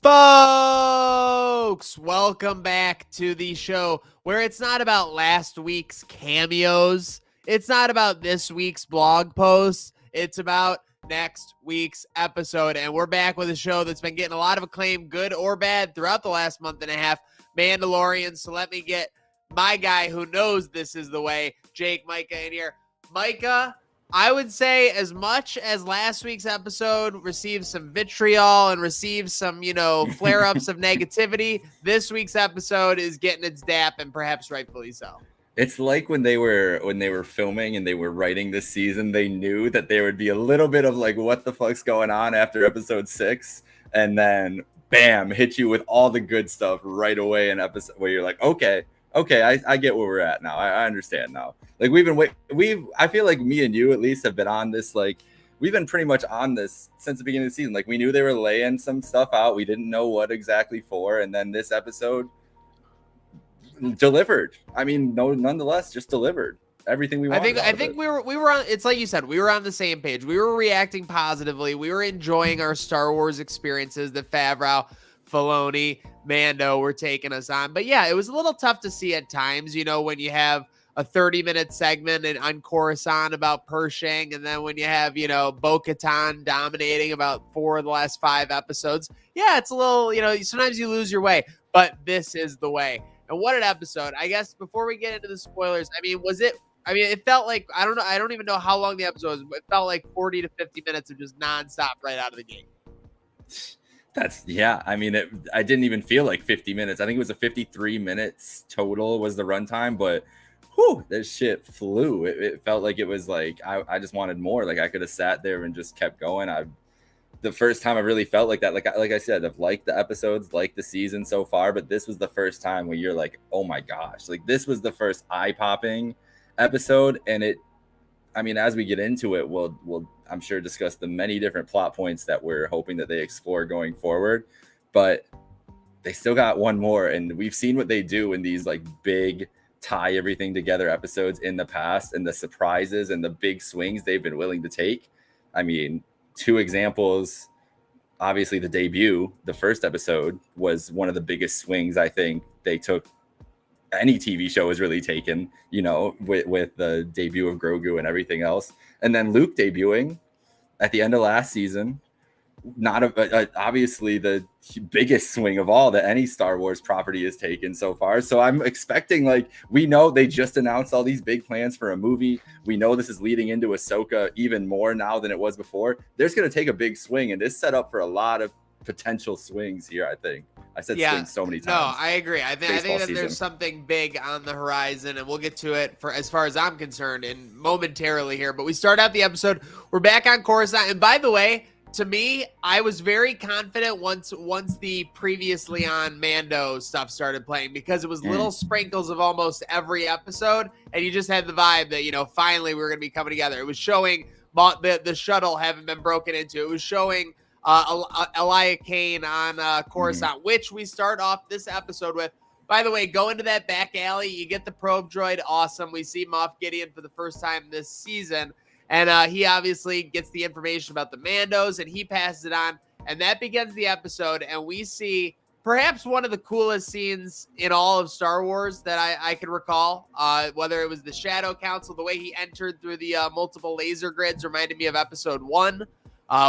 Folks, welcome back to the show where it's not about last week's cameos. It's not about this week's blog posts. It's about next week's episode. And we're back with a show that's been getting a lot of acclaim, good or bad, throughout the last month and a half, Mandalorian. So let me get my guy who knows this is the way, Jake Majka, in here. Majka, I would say as much as last week's episode received some vitriol and received some, flare-ups of negativity, this week's episode is getting its dap, and perhaps rightfully so. It's like when they were filming and they were writing this season, they knew that there would be a little bit of like, what the fuck's going on after episode 6, and then bam, hit you with all the good stuff right away in episode where you're like, okay, I get where we're at now. I understand now. Like I feel like me and you at least have been on this, like we've been pretty much on this since the beginning of the season. Like we knew they were laying some stuff out. We didn't know what exactly for. And then this episode delivered. I mean, nonetheless, just delivered everything we wanted. I think we were on, it's like you said, we were on the same page. We were reacting positively. We were enjoying our Star Wars experiences that Favreau, Filoni, Mando were taking us on. But yeah, it was a little tough to see at times, when you have a 30-minute segment on Coruscant about Pershing, and then when you have, Bo-Katan dominating about 4 of the last 5 episodes. Yeah, it's a little, sometimes you lose your way, but this is the way. And what an episode. I guess before we get into the spoilers, it felt like, I don't even know how long the episode was, but it felt like 40 to 50 minutes of just nonstop right out of the gate. I didn't even feel like 50 minutes. I think it was a 53 minutes total was the runtime, but this shit flew. It felt like it was like, I just wanted more. Like I could have sat there and just kept going. The first time I really felt like that, like I said, I've liked the episodes, liked the season so far, but this was the first time where you're like, oh my gosh, like this was the first eye-popping episode. And as we get into it, we'll I'm sure discuss the many different plot points that we're hoping that they explore going forward, but they still got one more. And we've seen what they do in these like big tie everything together episodes in the past, and the surprises and the big swings they've been willing to take. 2 examples, obviously the debut, the first episode was one of the biggest swings I think they took any TV show has really taken, with the debut of Grogu and everything else. And then Luke debuting at the end of last season, obviously the biggest swing of all that any Star Wars property has taken so far. So I'm expecting, like, we know they just announced all these big plans for a movie. We know this is leading into Ahsoka even more now than it was before. There's going to take a big swing, and this set up for a lot of potential swings here, I think. I said swings so many times. No, I agree. I think that there's something big on the horizon, and we'll get to it for as far as I'm concerned and momentarily here. But we start out the episode. We're back on Coruscant. And by the way, to me, I was very confident once the previously on Mando stuff started playing, because it was little sprinkles of almost every episode, and you just had the vibe that, finally we were going to be coming together. It was showing the shuttle having been broken into. It was showing Elia Kane on Coruscant, which we start off this episode with. By the way, go into that back alley, you get the probe droid, awesome. We see Moff Gideon for the first time this season, and he obviously gets the information about the Mandos, and he passes it on, and that begins the episode, and we see perhaps one of the coolest scenes in all of Star Wars that I can recall, whether it was the Shadow Council, the way he entered through the multiple laser grids reminded me of episode 1.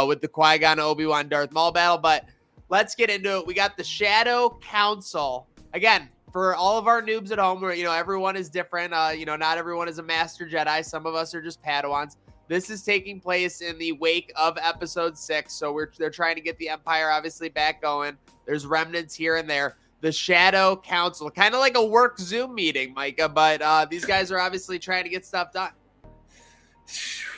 With the Qui-Gon, Obi-Wan, Darth Maul battle. But let's get into it. We got the Shadow Council. Again, for all of our noobs at home, where, everyone is different. Not everyone is a Master Jedi. Some of us are just Padawans. This is taking place in the wake of episode 6. So they're trying to get the Empire obviously back going. There's remnants here and there. The Shadow Council, kind of like a work Zoom meeting, Micah. But these guys are obviously trying to get stuff done.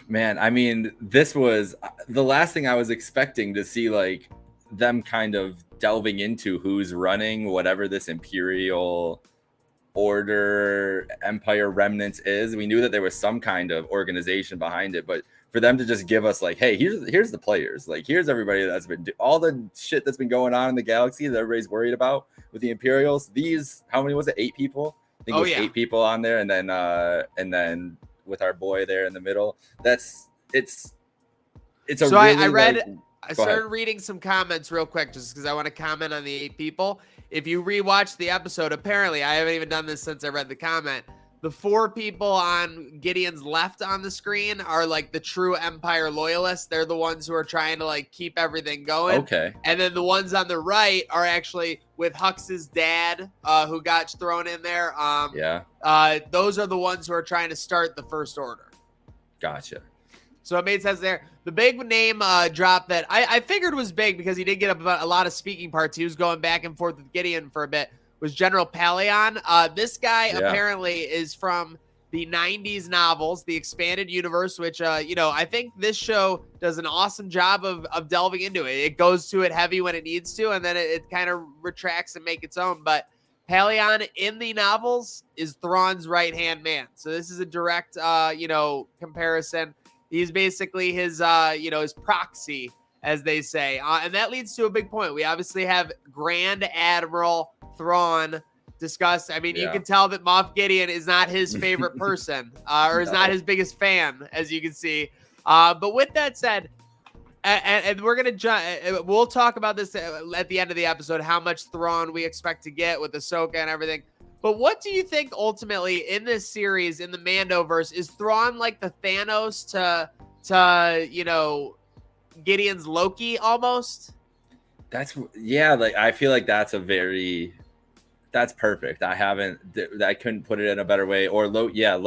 Man, this was the last thing I was expecting to see, like them kind of delving into who's running whatever this Imperial Order Empire remnants is. We knew that there was some kind of organization behind it, but for them to just give us like, hey, here's the players, like here's everybody that's been all the shit that's been going on in the galaxy that everybody's worried about with the Imperials. These, how many was it? 8 people? I think it was 8 people on there, and then with our boy there in the middle. It's a so really, I read I started reading some comments real quick just because I want to comment on the 8 people. If you rewatch the episode, apparently, I haven't even done this since I read the comment. The 4 people on Gideon's left on the screen are like the true Empire loyalists. They're the ones who are trying to like keep everything going. Okay. And then the ones on the right are actually with Hux's dad, who got thrown in there. Those are the ones who are trying to start the First Order. Gotcha. So it made sense there. The big name drop that I figured was big because he did get a lot of speaking parts. He was going back and forth with Gideon for a bit. Was General Paleon. This guy apparently is from the 90s novels, the expanded universe, which, I think this show does an awesome job of delving into it. It goes to it heavy when it needs to, and then it kind of retracts and make its own. But Paleon in the novels is Thrawn's right-hand man. So this is a direct, comparison. He's basically his proxy, as they say. And that leads to a big point. We obviously have Grand Admiral Thrawn discussed. I mean, you can tell that Moff Gideon is not his favorite person or is not his biggest fan, as you can see. But with that said, and we're going to we'll talk about this at the end of the episode, how much Thrawn we expect to get with Ahsoka and everything. But what do you think ultimately in this series, in the Mandoverse, is Thrawn like the Thanos to Gideon's Loki almost? I feel like that's perfect. I couldn't put it in a better way. Or Loki, I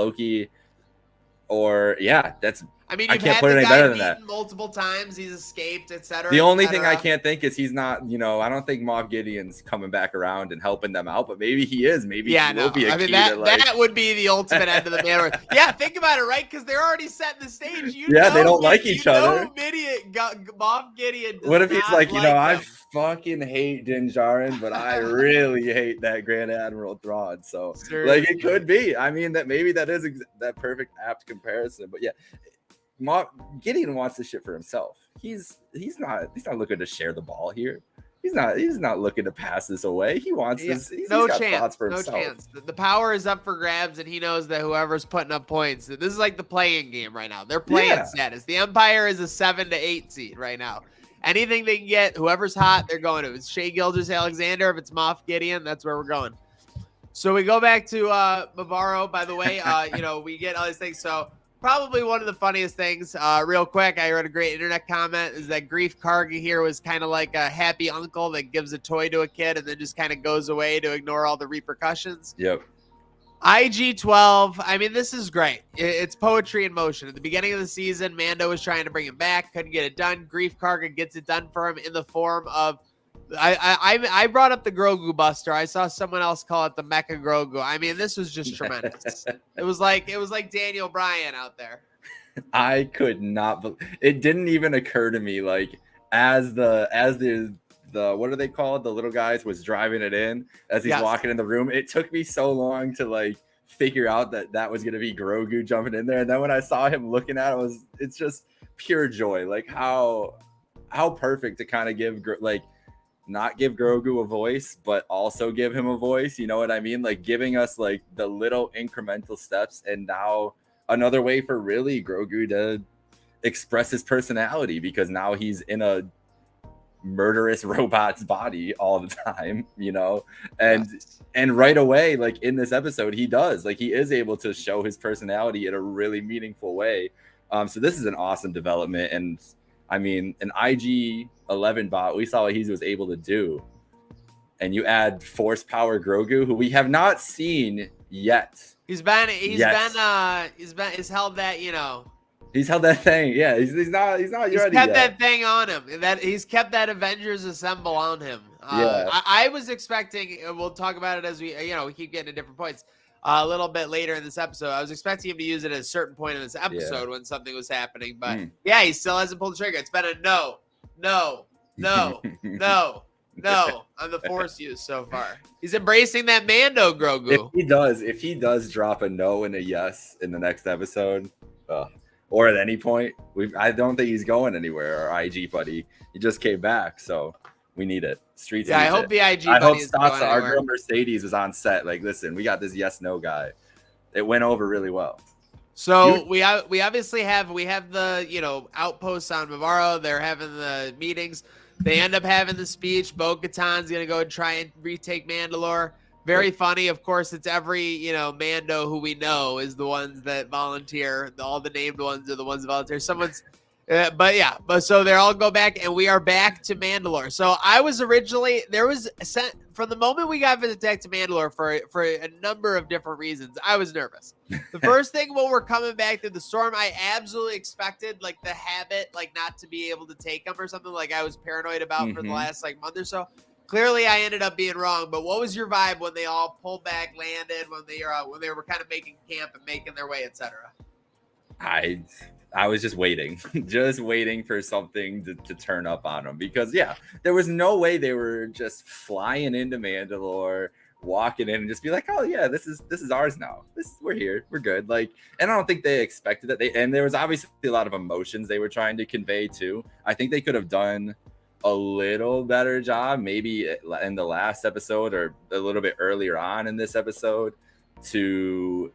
can't put it any better than that. Multiple times, he's escaped, etc. The only thing I can't think is he's not. I don't think Moff Gideon's coming back around and helping them out, but maybe he is. Maybe he will be a key that would be the ultimate end of the Mandoverse. Yeah, think about it, right? Because they're already setting the stage. They don't like each other. Moff Gideon. What if he's like, I fucking hate Din Djarin, but I really hate that Grand Admiral Thrawn. So, it could be. I mean, that is that perfect apt comparison. But yeah. Gideon wants this shit for himself. He's not looking to share the ball here. He's not looking to pass this away. He wants this. He's got thoughts for himself. No chance. The power is up for grabs, and he knows that whoever's putting up points. This is like the playing game right now. They're playing status. The Empire is a 7 to 8 seed right now. Anything they can get, whoever's hot, they're going to. If it's Shea Gilgeous-Alexander, if it's Moff Gideon, that's where we're going. So we go back to Navarro. By the way, we get all these things. So. Probably one of the funniest things, real quick, I read a great internet comment, is that Grief Karga here was kind of like a happy uncle that gives a toy to a kid and then just kind of goes away to ignore all the repercussions. Yep. IG-12, I mean, this is great. It's poetry in motion. At the beginning of the season, Mando was trying to bring him back, couldn't get it done. Grief Karga gets it done for him in the form of I brought up the Grogu Buster. I saw someone else call it the Mecha Grogu. I mean, this was just tremendous. It was like Daniel Bryan out there. I could not. It didn't even occur to me as the what are they called? The little guys was driving it in as he's walking in the room. It took me so long to figure out that was gonna be Grogu jumping in there. And then when I saw him looking at it, it's just pure joy. How perfect to kind of give not give Grogu a voice, but also give him a voice. You know what I mean? Giving us the little incremental steps, and now another way for really Grogu to express his personality, because now he's in a murderous robot's body all the time, and right away, in this episode, he does, he is able to show his personality in a really meaningful way. So this is an awesome development. And I mean, an IG-11 bot, we saw what he was able to do. And you add Force Power Grogu, who we have not seen yet. He's held that, He's held that thing. Yeah, he's not ready yet. He's kept that thing on him. He's kept that Avengers Assemble on him. I was expecting, we'll talk about it as we keep getting to different points. A little bit later in this episode, I was expecting him to use it at a certain point in this episode when something was happening, but he still hasn't pulled the trigger. It's been a no on the Force use so far. He's embracing that Mando Grogu. If he does drop a no and a yes in the next episode, or at any point, I don't think he's going anywhere. Our IG buddy, he just came back, so we need it. Streets. I hope the IG. I hope Stasa, our girl Mercedes, was on set. Listen, we got this yes no guy. It went over really well. So we obviously have the outposts on Mavaro. They're having the meetings. They end up having the speech. Bo-Katan's gonna go and try and retake Mandalore. Very funny. Of course, it's every Mando who we know is the ones that volunteer. All the named ones are the ones that volunteer. Someone's. But so they all go back, and we are back to Mandalore. So I was originally sent from the moment we got back to Mandalore for a number of different reasons. I was nervous. The first thing when we're coming back through the storm, I absolutely expected like the habit, like not to be able to take them or something like I was paranoid about for the last like month or so. Clearly, I ended up being wrong. But what was your vibe when they all pulled back, landed, when they were kind of making camp and making their way, etc.? I was just waiting, for something to turn up on them because there was no way they were just flying into Mandalore, walking in and just be like, oh yeah, this is ours now. We're here, we're good. Like, and I don't think they expected that. And there was obviously a lot of emotions they were trying to convey too. I think they could have done a little better job, maybe in the last episode or a little bit earlier on in this episode to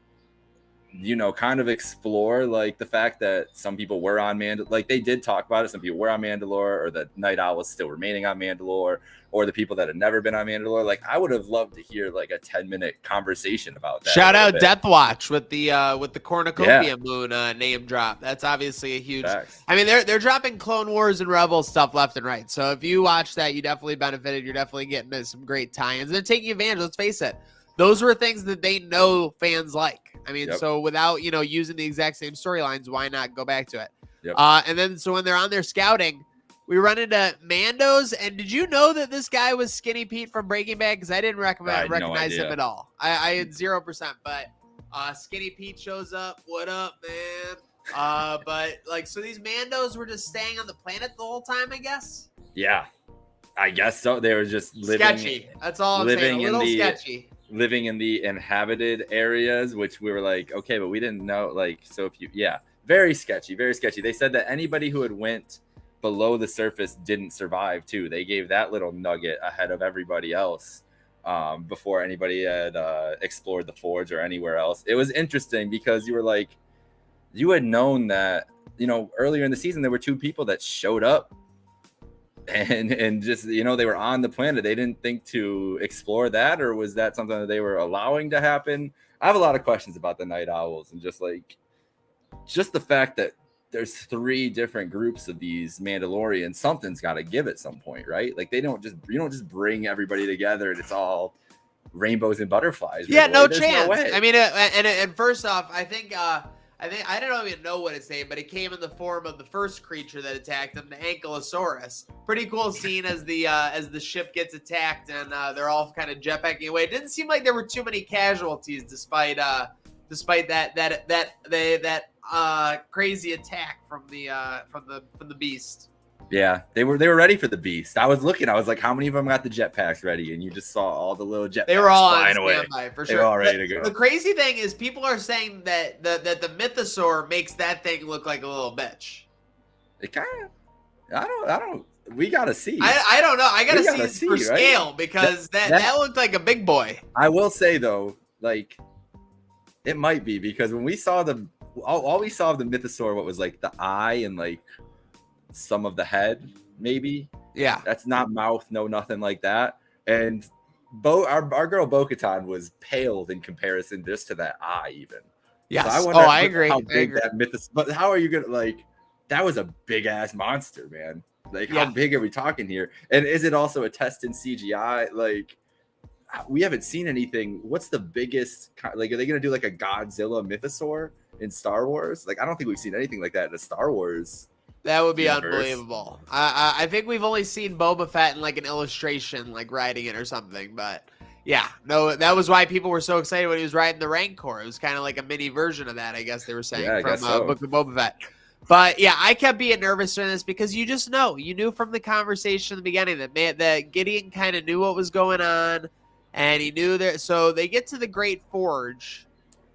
kind of explore like the fact that some people were on Mandalore. Like they did talk about it. Some people were on Mandalore, or that Night Owl was still remaining on Mandalore, or the people that had never been on Mandalore. Like I would have loved to hear like a 10-minute conversation about that. Shout out Death Watch with the cornucopia moon name drop. That's obviously a huge. Facts. I mean, they're dropping Clone Wars and Rebel stuff left and right. So if you watch that, you definitely benefited. You're definitely getting some great tie-ins. They're taking advantage. Let's face it. Those were things that they know fans like. I mean, so without, using the exact same storylines, why not go back to it? Yep. And then so when they're on their scouting, we run into Mando's. And did you know that this guy was Skinny Pete from Breaking Bad? Because I didn't recognize him at all. I had 0%. But Skinny Pete shows up. What up, man? But like, so these Mandos were just staying on the planet the whole time, I guess? Yeah, I guess so. They were just living. Sketchy. That's all I'm saying. A little sketchy. Living in the inhabited areas, which we were like, okay, but we didn't know. Like, so if you, very sketchy, very sketchy. They said that anybody who had went below the surface didn't survive too. They gave that little nugget ahead of everybody else before anybody had explored the forge or anywhere else. It was interesting because you were like, you had known that, earlier in the season, there were two people that showed up and just, they were on the planet. They didn't think to explore that, or was that something that they were allowing to happen? I have a lot of questions about the Night Owls and just the fact that there's 3 different groups of these Mandalorians. Something's got to give at some point, right? Like you don't just bring everybody together and it's all rainbows and butterflies. Yeah, no chance. I mean, and first off, I think I don't even know what it's named, but it came in the form of the first creature that attacked them, the Ankylosaurus. Pretty cool scene as the ship gets attacked and they're all kind of jetpacking away. It didn't seem like there were too many casualties, despite that crazy attack from the beast. Yeah, they were ready for the beast. I was like, how many of them got the jetpacks ready? And you just saw all the little jetpacks. They were all flying on standby away. For sure. They were all ready to go. The crazy thing is, people are saying that the mythosaur makes that thing look like a little bitch. It kind of. I don't. We gotta see. I don't know. I gotta see for scale, because that looked like a big boy. I will say though, like, it might be, because when we saw all we saw of the mythosaur, what was like the eye and like some of the head, maybe. Yeah, that's not mouth, no nothing like that. And our girl Bo-Katan was paled in comparison just to that eye, even. Yes. So I wonder I agree. How big that mythosaur? But how are you gonna, like? That was a big ass monster, man. Like, how big are we talking here? And is it also a test in CGI? Like, we haven't seen anything. What's the biggest? Like, are they gonna do like a Godzilla mythosaur in Star Wars? Like, I don't think we've seen anything like that in the Star Wars. That would be universe. Unbelievable. I think we've only seen Boba Fett in like an illustration, like riding it or something. But yeah, no, that was why people were so excited when he was riding the Rancor. It was kind of like a mini version of that, I guess they were saying, from Book of Boba Fett. But yeah, I kept being nervous during this because you knew from the conversation in the beginning that Gideon kind of knew what was going on, and he knew that. So they get to the Great Forge.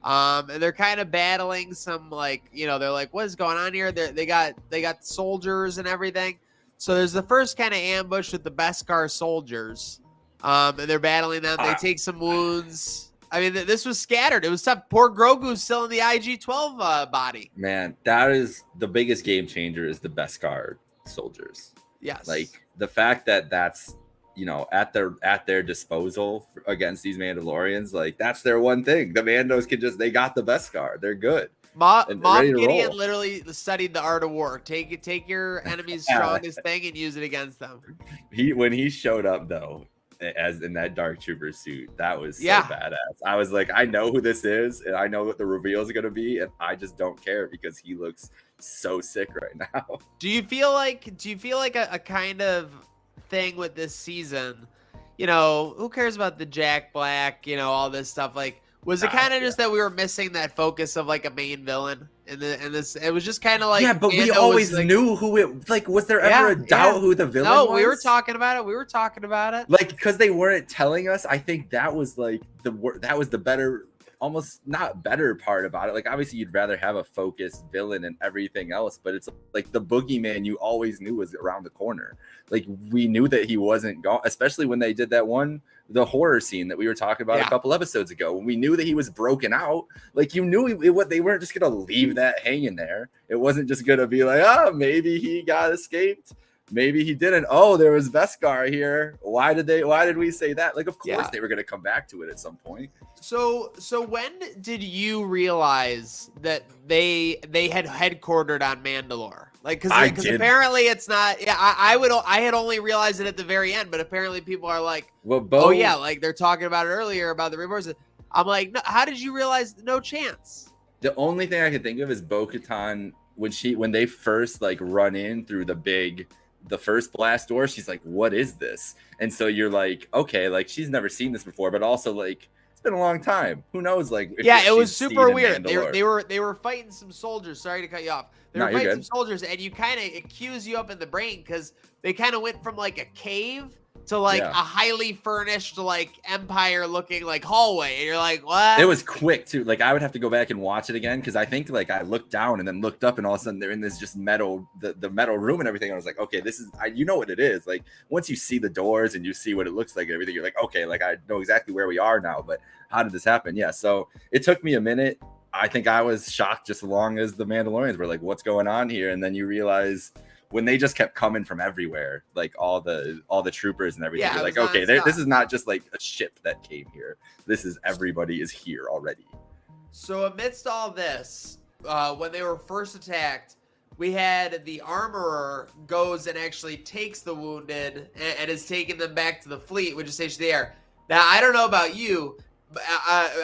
And they're kind of battling some, like, they're like, what is going on here? They got soldiers and everything. So there's the first kind of ambush with the Beskar soldiers. And they're battling them. They take some wounds. I mean, this was scattered. It was tough. Poor Grogu's still in the IG-12 body. Man, that is the biggest game changer is the Beskar soldiers. Yes. Like the fact that that's, you know, at their disposal against these Mandalorians, like that's their one thing. The Mandos they got the Beskar. They're good. Moff Gideon literally studied the art of war. Take your enemy's strongest thing and use it against them. When he showed up though, as in that Dark Trooper suit, that was so badass. I was like, I know who this is, and I know what the reveal is going to be, and I just don't care because he looks so sick right now. Do you feel like a kind of thing with this season? You know, who cares about the Jack Black? You know, all this stuff. Like, was it kind of just that we were missing that focus of like a main villain in this? It was just kind of like, yeah, but we always knew who it. Like, was there ever a doubt who the villain was? No, we were talking about it. Like, because they weren't telling us. I think that was like that was the better, almost not better part about it. Like, obviously, you'd rather have a focused villain and everything else, but it's like the boogeyman you always knew was around the corner. Like, we knew that he wasn't gone, especially when they did the horror scene that we were talking about a couple episodes ago. When we knew that he was broken out, like you knew they weren't just gonna leave that hanging there. It wasn't just gonna be like, oh, maybe he got escaped, maybe he didn't. Oh, there was Beskar here. Why did we say that? Like, of course they were gonna come back to it at some point. So when did you realize that they had headquartered on Mandalore? Like, because apparently it's not. Yeah, I had only realized it at the very end, but apparently people are like, well, oh yeah, like they're talking about it earlier about the reports. I'm like, no, how did you realize? No chance. The only thing I can think of is Bo-Katan when they first like run in through the first blast door. She's like, what is this? And so you're like, okay, like she's never seen this before, but also like it's been a long time. Who knows? Like, it was super weird. They were fighting some soldiers. Sorry to cut you off. They were fighting some soldiers, and you kind of accuse you up in the brain because they kind of went from like a cave to like a highly furnished, like Empire looking like hallway, and you're like, what? It was quick too. Like, I would have to go back and watch it again because I think like I looked down and then looked up, and all of a sudden they're in this just metal, the metal room and everything. I was like, okay, this is you know what it is. Like, once you see the doors and you see what it looks like and everything, you're like, okay, like I know exactly where we are now. But how did this happen? Yeah, so it took me a minute. I think I was shocked just as long as the Mandalorians were like, what's going on here? And then you realize when they just kept coming from everywhere, like all the troopers and everything, you're like, okay, this is not just like a ship that came here. This is everybody is here already. So amidst all this, when they were first attacked, we had the armorer goes and actually takes the wounded and is taking them back to the fleet, which is stationed there. Now, I don't know about you.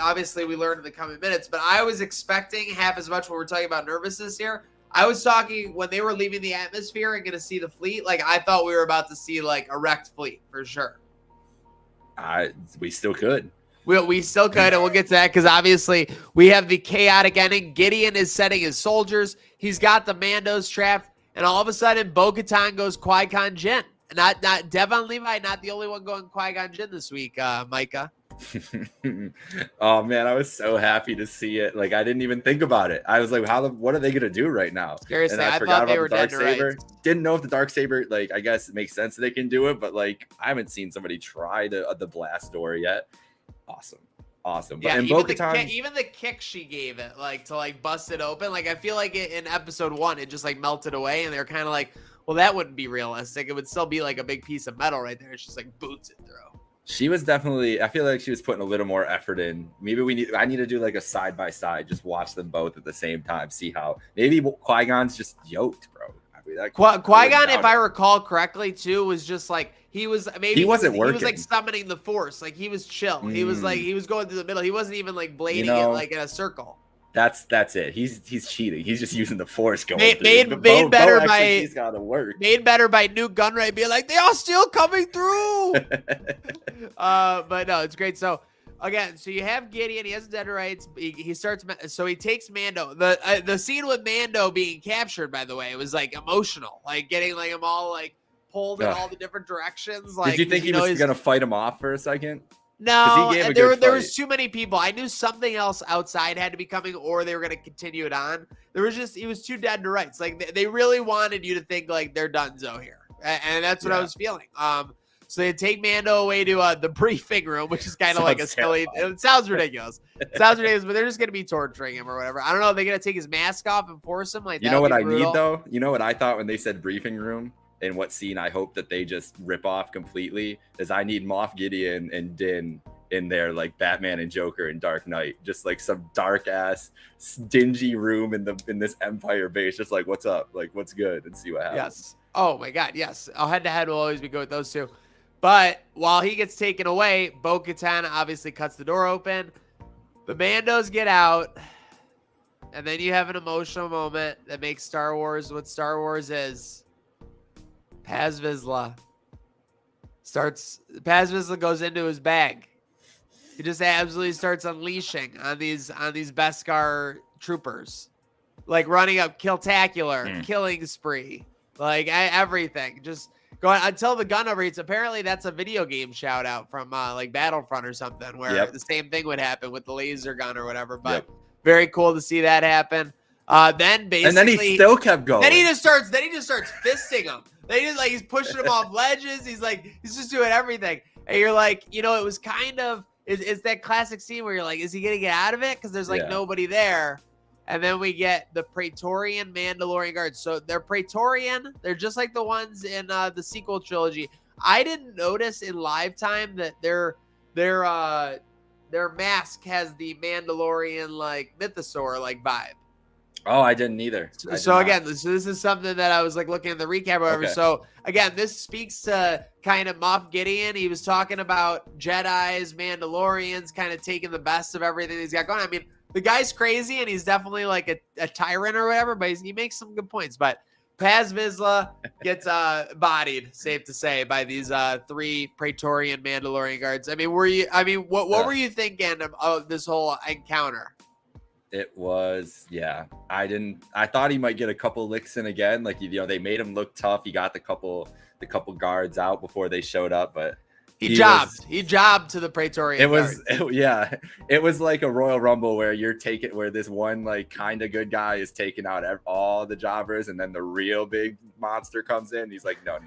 Obviously, we learned in the coming minutes, but I was expecting half as much when we're talking about nervousness here. I was talking when they were leaving the atmosphere and going to see the fleet. Like, I thought we were about to see like a wrecked fleet for sure. We still could. We still could, and we'll get to that because obviously we have the chaotic ending. Gideon is setting his soldiers. He's got the Mandos trapped, and all of a sudden, Bo-Katan goes Qui-Gon Jinn. Not Devon Levi, not the only one going Qui-Gon Jinn this week, Micah. Oh man, I was so happy to see it. Like, I didn't even think about it. I was like, what are they gonna do right now? Seriously, and I forgot about the Darksaber. Didn't know if the Darksaber, like, I guess it makes sense that they can do it, but like I haven't seen somebody try the blast door yet. Awesome. Yeah, and even the kick she gave it, like to like bust it open. Like, I feel like in episode 1 it just like melted away, and they're kind of like, well, that wouldn't be realistic. It would still be like a big piece of metal right there. It's just like boots it through. She was definitely, I feel like she was putting a little more effort in. Maybe I need to do like a side by side, just watch them both at the same time, see how maybe Qui-Gon's just yoked, bro. I mean, Qui-Gon, if I recall correctly, too, was just like he wasn't working. He was like summoning the Force, like he was chill. He was like he was going through the middle. He wasn't even like blading it like in a circle. That's it. He's cheating. He's just using the Force going made better by he's got to work. Made better by Newt Gunray being like, they are still coming through. But no, it's great. So again, so you have Gideon. He has Deaderites. He starts. So he takes Mando. The scene with Mando being captured, by the way, it was like emotional. Like getting like him all like pulled in all the different directions. Like, did you think he was gonna fight him off for a second? No, there was too many people. I knew something else outside had to be coming, or they were going to continue it on. He was too dead to rights. Like they really wanted you to think like they're donezo here, and that's what I was feeling. So they take Mando away to the briefing room, which is kind of like a silly. terrifying. It sounds ridiculous. It sounds ridiculous, but they're just gonna be torturing him or whatever. I don't know. They're gonna take his mask off and force him like. You know what I need though? You know what I thought when they said briefing room, and what scene I hope that they just rip off completely is I need Moff Gideon and Din in there like Batman and Joker in Dark Knight, just like some dark ass dingy room in this Empire base, just like what's up, like what's good, and see what happens. Yes. Oh my God. Yes. Head to head will always be good with those two. But while he gets taken away, Bo-Katan obviously cuts the door open. The Mandos get out, and then you have an emotional moment that makes Star Wars what Star Wars is. Paz Vizsla goes into his bag. He just absolutely starts unleashing on these Beskar troopers, like running up Killtacular, killing spree, like everything. Just going until the gun overheats. Apparently, that's a video game shout out from like Battlefront or something, where the same thing would happen with the laser gun or whatever. But very cool to see that happen. Then he still kept going. Then he just starts fisting him. Then he's pushing him off ledges. He's just doing everything. And you're like, it was kind of. It's that classic scene where you're like, is he going to get out of it? Because there's nobody there. And then we get the Praetorian Mandalorian guards. So they're Praetorian. They're just like the ones in the sequel trilogy. I didn't notice in live time that their mask has the Mandalorian like mythosaur like vibe. Oh, I didn't either. So again, this is something that I was like looking at the recap or whatever. Okay. So again, this speaks to kind of Moff Gideon. He was talking about Jedis, Mandalorians, kind of taking the best of everything he's got going. I mean, the guy's crazy and he's definitely like a tyrant or whatever, but he makes some good points. But Paz Vizsla gets bodied, safe to say, by these 3 Praetorian Mandalorian guards. I mean, what were you thinking of this whole encounter? It was, I thought he might get a couple licks in again. Like, they made him look tough. He got the couple guards out before they showed up, but he jobbed to the Praetorian guards. It was like a Royal Rumble where where this one like kind of good guy is taking out all the jobbers, and then the real big monster comes in. He's like, no.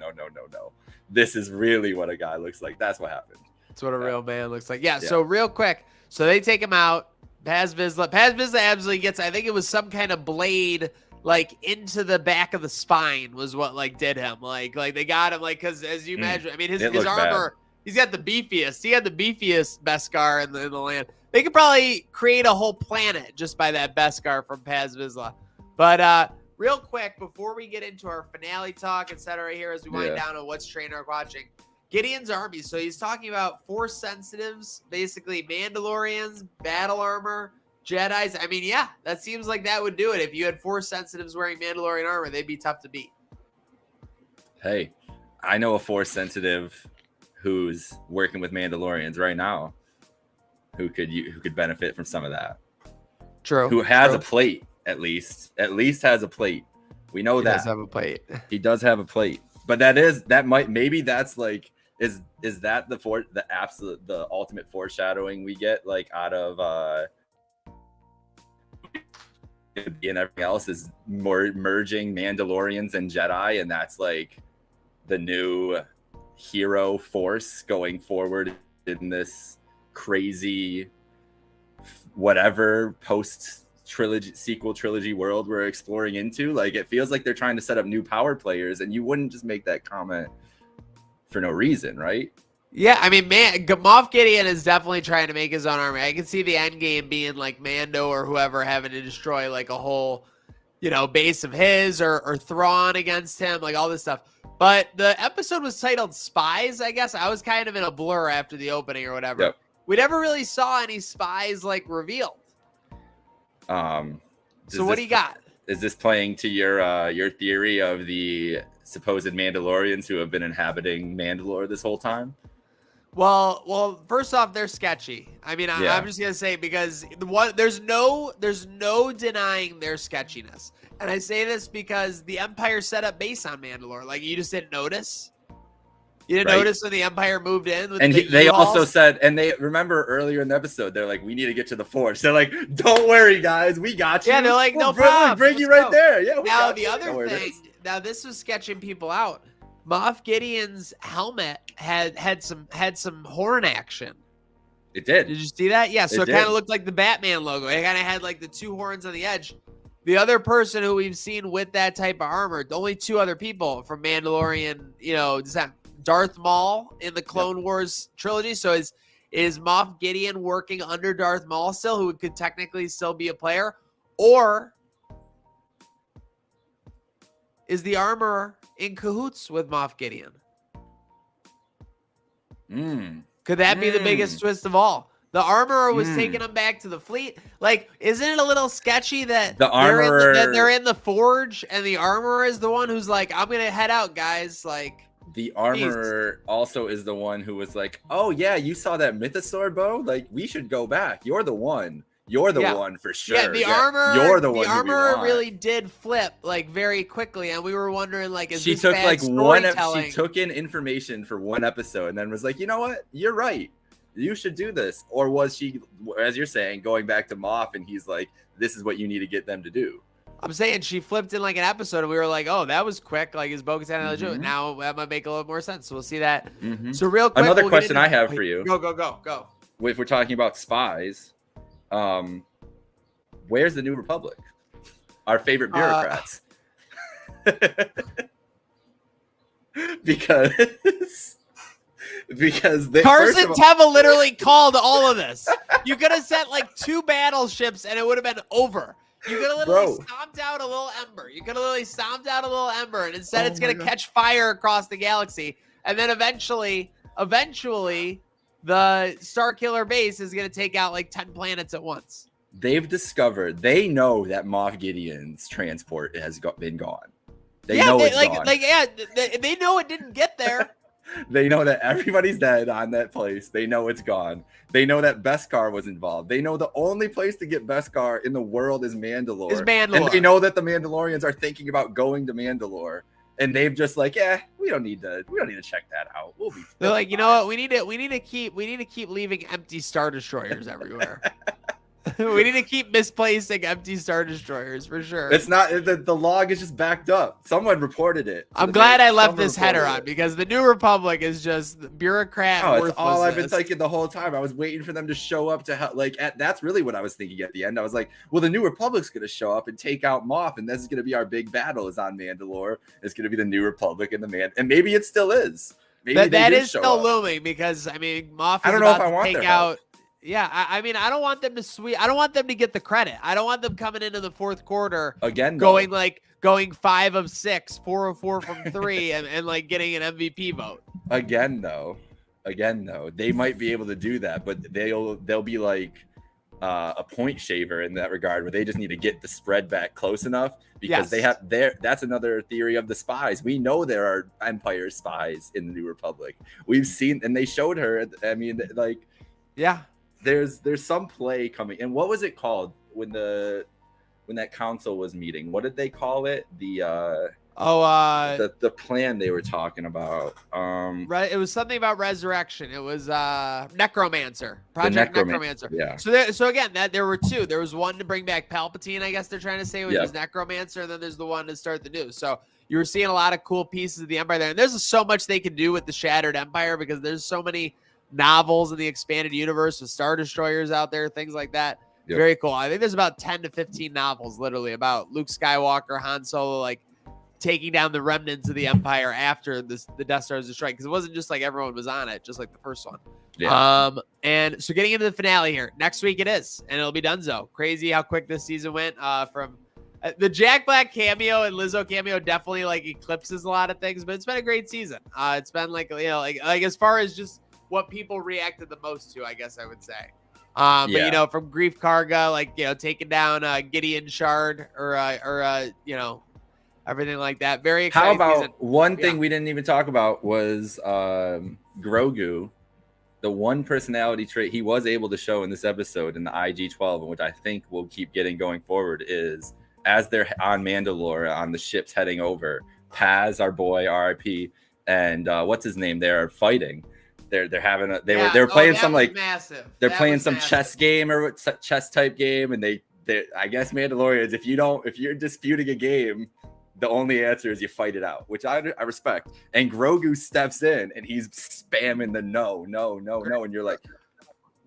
This is really what a guy looks like. That's what happened. That's what a real man looks like. Yeah. So real quick, so they take him out. Paz Vizsla absolutely gets, I think it was some kind of blade like into the back of the spine was what like did him. Like they got him like, cause as you imagine, I mean, his armor, he's got the beefiest. He had the beefiest Beskar in the land. They could probably create a whole planet just by that Beskar from Paz Vizsla. But real quick, before we get into our finale talk, etc. here as we wind down on what's Train Arc watching. Gideon's army. So he's talking about Force sensitives, basically Mandalorians, battle armor, Jedis. I mean, that seems like that would do it. If you had Force sensitives wearing Mandalorian armor, they'd be tough to beat. Hey, I know a Force sensitive who's working with Mandalorians right now, who could benefit from some of that. True. Who has a plate at least has a plate. We know that. He does have a plate. He does have a plate. But maybe that's like. Is that the ultimate foreshadowing we get like out of and everything else is more merging Mandalorians and Jedi, and that's like the new hero force going forward in this crazy whatever sequel trilogy world we're exploring into. Like, it feels like they're trying to set up new power players, and you wouldn't just make that comment for no reason, right? Yeah, I mean, Moff Gideon is definitely trying to make his own army. I can see the end game being like Mando or whoever having to destroy like a whole, base of his or Thrawn against him, like all this stuff. But the episode was titled Spies, I guess. I was kind of in a blur after the opening or whatever. Yep. We never really saw any spies like revealed. So what do you got? Is this playing to your theory of the supposed Mandalorians who have been inhabiting Mandalore this whole time? Well, first off, they're sketchy. I mean, I'm just gonna say, because there's no denying their sketchiness, and I say this because the Empire set up base on Mandalore. Like, you just didn't notice. You didn't notice when the Empire moved in. And they also said, and they remember earlier in the episode, they're like, we need to get to the Force. They're like, don't worry, guys, we got you. Yeah, they're like, no problem. Bring you right there. Yeah. Now the other thing. Now this was sketching people out. Moff Gideon's helmet had some horn action. It did. Did you see that? Yeah, so it kind of looked like the Batman logo. It kind of had like the two horns on the edge. The other person who we've seen with that type of armor, only two other people from Mandalorian, is that Darth Maul in the Clone Wars trilogy. So is Moff Gideon working under Darth Maul still, who could technically still be a player? Or is the armor in cahoots with Moff Gideon? Could that be the biggest twist of all? The armorer was taking them back to the fleet. Like, isn't it a little sketchy that the armorer they're in the forge and the armorer is the one who's like, I'm gonna head out, guys. Like, the armorer also is the one who was like, oh yeah, you saw that mythosaur bow? Like, we should go back. You're the one. You're the one for sure. Yeah, the armor. You're the one. The armor really did flip like very quickly, and we were wondering like, she took like she took in information for one episode and then was like, you know what? You're right. You should do this. Or was she, as you're saying, going back to Moff and he's like, this is what you need to get them to do? I'm saying she flipped in like an episode and we were like, oh, that was quick. Like, is Bo-Katan legit? Now that might make a little more sense. So we'll see that. So real quick. Another question I have for you. Go. If we're talking about spies, where's the New Republic? Our favorite bureaucrats. Because they, Carson Teva literally called all of this. You could have sent like 2 battleships and it would have been over. You could have literally stomped out a little ember. And instead it's going to catch fire across the galaxy. And then eventually the Starkiller base is going to take out like 10 planets at once. They know that Moff Gideon's transport has been gone. They know it's gone. They know it didn't get there. They know that everybody's dead on that place. They know it's gone. They know that Beskar was involved. They know the only place to get Beskar in the world is Mandalore. And they know that the Mandalorians are thinking about going to Mandalore. And they've just like, we don't need to check that out. They're like, you know what? We need to keep leaving empty Star Destroyers everywhere. We need to keep misplacing empty Star Destroyers for sure. It's not the log is just backed up. Someone reported it. I'm glad I left this header on because the New Republic is just bureaucrat. Oh, it's all I've been thinking the whole time. I was waiting for them to show up to help. That's really what I was thinking at the end. I was like, well, the New Republic's gonna show up and take out Moff, and this is gonna be our big battle. Is on Mandalore. It's gonna be the New Republic and and maybe it still is. Maybe that is still looming because Moff. I don't know if I want their help. Yeah, I don't want them to I don't want them to get the credit. I don't want them coming into the fourth quarter again, going 5 of 6, 4 of 4 from 3, and like getting an MVP vote. Again, though, they might be able to do that, but they'll be like a point shaver in that regard, where they just need to get the spread back close enough because they have that's another theory of the spies. We know there are Empire spies in the New Republic. We've seen, and they showed her. There's some play coming. And what was it called when that council was meeting? What did they call it? The plan they were talking about. Right, it was something about resurrection. It was Necromancer. Project Necromancer. Yeah. So again, there were 2. There was one to bring back Palpatine, I guess they're trying to say, which is Necromancer, and then there's the one to start the new. So you were seeing a lot of cool pieces of the Empire there. And there's so much they can do with the Shattered Empire because there's so many novels in the expanded universe with Star Destroyers out there, things like that. Yep. Very cool. I think there's about 10 to 15 novels literally about Luke Skywalker, Han Solo, like taking down the remnants of the Empire after the Death Star was destroyed, because it wasn't just like everyone was on it, just like the first one. And so getting into the finale here next week, it is, and it'll be donezo. Crazy how quick this season went. From the Jack Black cameo and Lizzo cameo definitely like eclipses a lot of things, but it's been a great season. It's been like as far as just what people reacted the most to, I guess I would say. But from Grief Karga, taking down Gideon Shard or everything like that. Very exciting. How about season. One thing we didn't even talk about was Grogu. The one personality trait he was able to show in this episode in the IG-12, and which I think we'll keep getting going forward, is as they're on Mandalore on the ships heading over, Paz, our boy, RIP, and what's his name? They're fighting. They're having they were playing some massive. They're playing some chess game or chess type game, and they I guess Mandalorians, if you're disputing a game, the only answer is you fight it out, which I respect. And Grogu steps in and he's spamming the no, and you're like,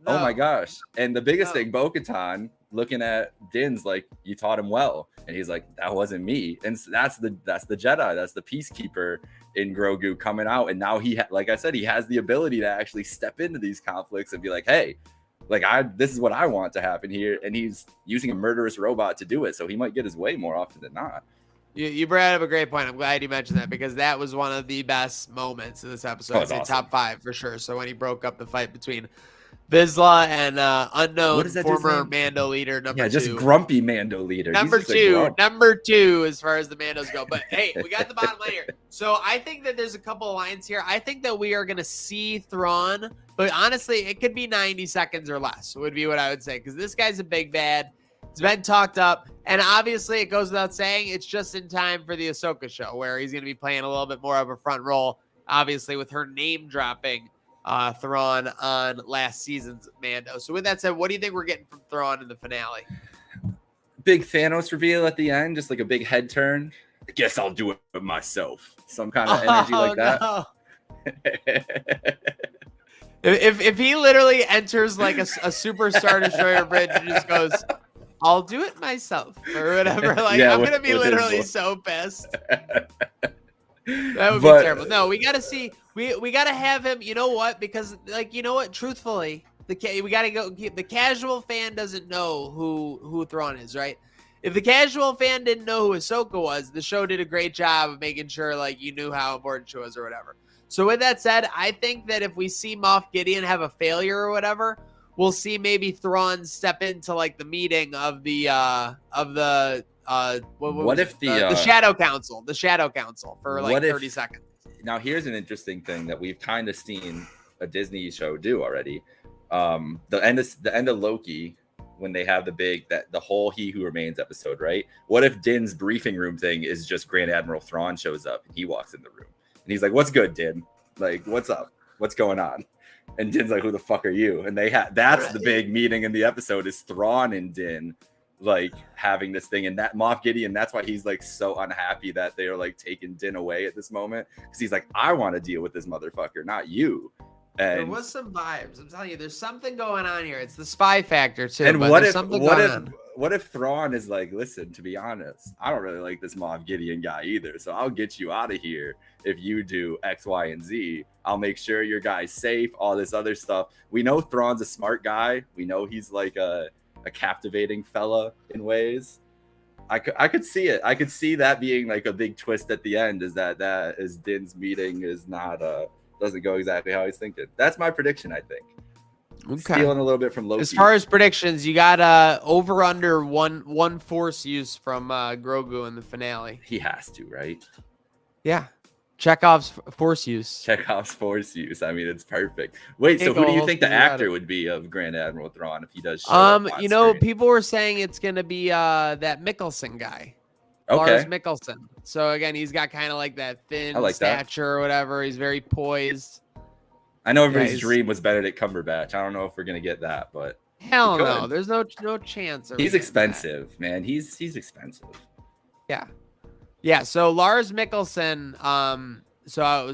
oh my gosh. And the biggest thing, Bo-Katan looking at Din's like, you taught him well, and he's like, that wasn't me. And so that's the Jedi, that's the peacekeeper in Grogu coming out. And now like I said, he has the ability to actually step into these conflicts and be like, hey, like this is what I want to happen here. And he's using a murderous robot to do it, so he might get his way more often than not. You brought up a great point. I'm glad you mentioned that, because that was one of the best moments of this episode. It's awesome. Top 5 for sure. So when he broke up the fight between Vizsla and unknown former Mando leader number 2. Yeah, just grumpy Mando leader. Number 2 as far as the Mandos go. But hey, we got the bottom line here. So I think that there's a couple of lines here. I think that we are going to see Thrawn, but honestly, it could be 90 seconds or less would be what I would say, because this guy's a big bad. It's been talked up, and obviously it goes without saying, it's just in time for the Ahsoka show, where he's going to be playing a little bit more of a front role, obviously with her name dropping Thrawn on last season's Mando. So with that said, what do you think we're getting from Thrawn in the finale? Big Thanos reveal at the end, just like a big head turn. I guess I'll do it myself. Some kind of energy like that. No. if he literally enters like a super Star Destroyer bridge and just goes, I'll do it myself or whatever. Like, yeah, I'm going to be literally so pissed. That would be terrible. No, we got to see. We got to have him. You know what? Because, like, you know what? Truthfully, we got to go. The casual fan doesn't know who Thrawn is, right? If the casual fan didn't know who Ahsoka was, the show did a great job of making sure, like, you knew how important she was or whatever. So with that said, I think that if we see Moff Gideon have a failure or whatever, we'll see maybe Thrawn step into like the meeting of the Shadow Council, for like 30 seconds. Now here's an interesting thing that we've kind of seen a Disney show do already. The end of Loki, when they have the whole He Who Remains episode, right? What if Din's briefing room thing is just Grand Admiral Thrawn shows up and he walks in the room and he's like, "What's good, Din? Like, what's up? What's going on?" And Din's like, "Who the fuck are you?" And that's the big meeting in the episode, is Thrawn and Din like having this thing, and that Moff Gideon, that's why he's like so unhappy that they're like taking Din away at this moment, because he's like, I want to deal with this motherfucker, not you. And there was some vibes. I'm telling you, there's something going on here. It's the spy factor too. And what if Thrawn is like, listen, to be honest, I don't really like this Moff Gideon guy either, so I'll get you out of here if you do X, Y, and Z. I'll make sure your guy's safe, all this other stuff. We know Thrawn's a smart guy. We know he's like a captivating fella in ways. I could see it. I could see that being like a big twist at the end, is that is Din's meeting is not doesn't go exactly how he's thinking. That's my prediction, I think. Okay. Stealing a little bit from Loki. As far as predictions, you got over under one force use from Grogu in the finale. He has to, right? Yeah. Chekhov's force use. I mean, it's perfect. Wait, so who do you think the actor would be of Grand Admiral Thrawn if he does show up on screen? People were saying it's gonna be that Mikkelsen guy. Okay. Lars Mikkelsen. So again, he's got kind of like that thin stature or whatever. He's very poised. I know everybody's dream was Benedict Cumberbatch. I don't know if we're gonna get that, but hell no, there's no chance. He's expensive, man. He's expensive. Yeah. So Lars Mikkelsen,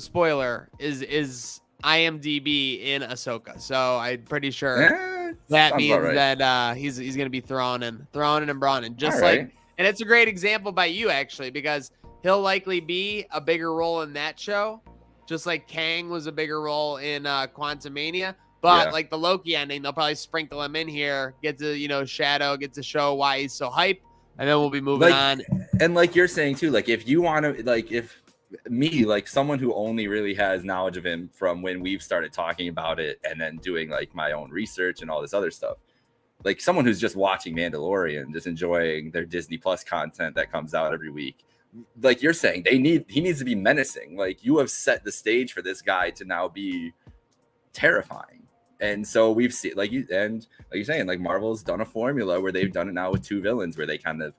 spoiler, is IMDb in Ahsoka. So I'm pretty sure that means that he's gonna be Thrawn and Brannon, just like. And it's a great example by you, actually, because he'll likely be a bigger role in that show, just like Kang was a bigger role in Quantumania. But like the Loki ending, they'll probably sprinkle him in here, get to, Shadow, get to show why he's so hype, and then we'll be moving on. And like you're saying, too, like if you want to, like if me, like someone who only really has knowledge of him from when we've started talking about it and then doing like my own research and all this other stuff, like someone who's just watching Mandalorian, just enjoying their Disney Plus content that comes out every week, like you're saying, he needs to be menacing. Like you have set the stage for this guy to now be terrifying. And so we've seen, like you're saying, like Marvel's done a formula where they've done it now with 2 villains, where they kind of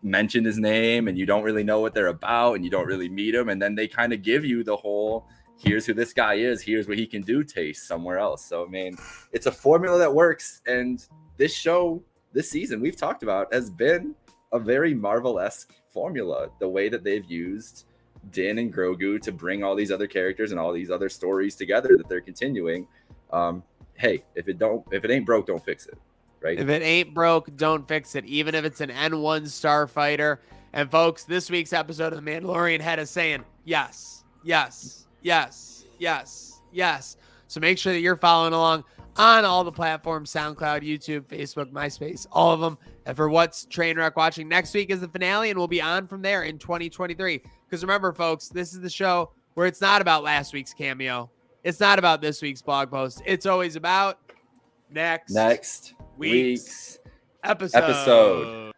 mention his name and you don't really know what they're about and you don't really meet him, and then they kind of give you the whole, here's who this guy is, here's what he can do taste somewhere else. So I mean, it's a formula that works, and this show this season we've talked about has been a very Marvel-esque formula. The way that they've used Din and Grogu to bring all these other characters and all these other stories together that they're continuing. Hey, if it ain't broke, don't fix it. Right? If it ain't broke, don't fix it. Even if it's an N1 starfighter. And folks, this week's episode of The Mandalorian had us saying yes, yes, yes, yes, yes. So make sure that you're following along on all the platforms, SoundCloud, YouTube, Facebook, MySpace, all of them. And for What's Trainwreck Watching, next week is the finale, and we'll be on from there in 2023. Because remember, folks, this is the show where it's not about last week's cameo. It's not about this week's blog post. It's always about next week's episode.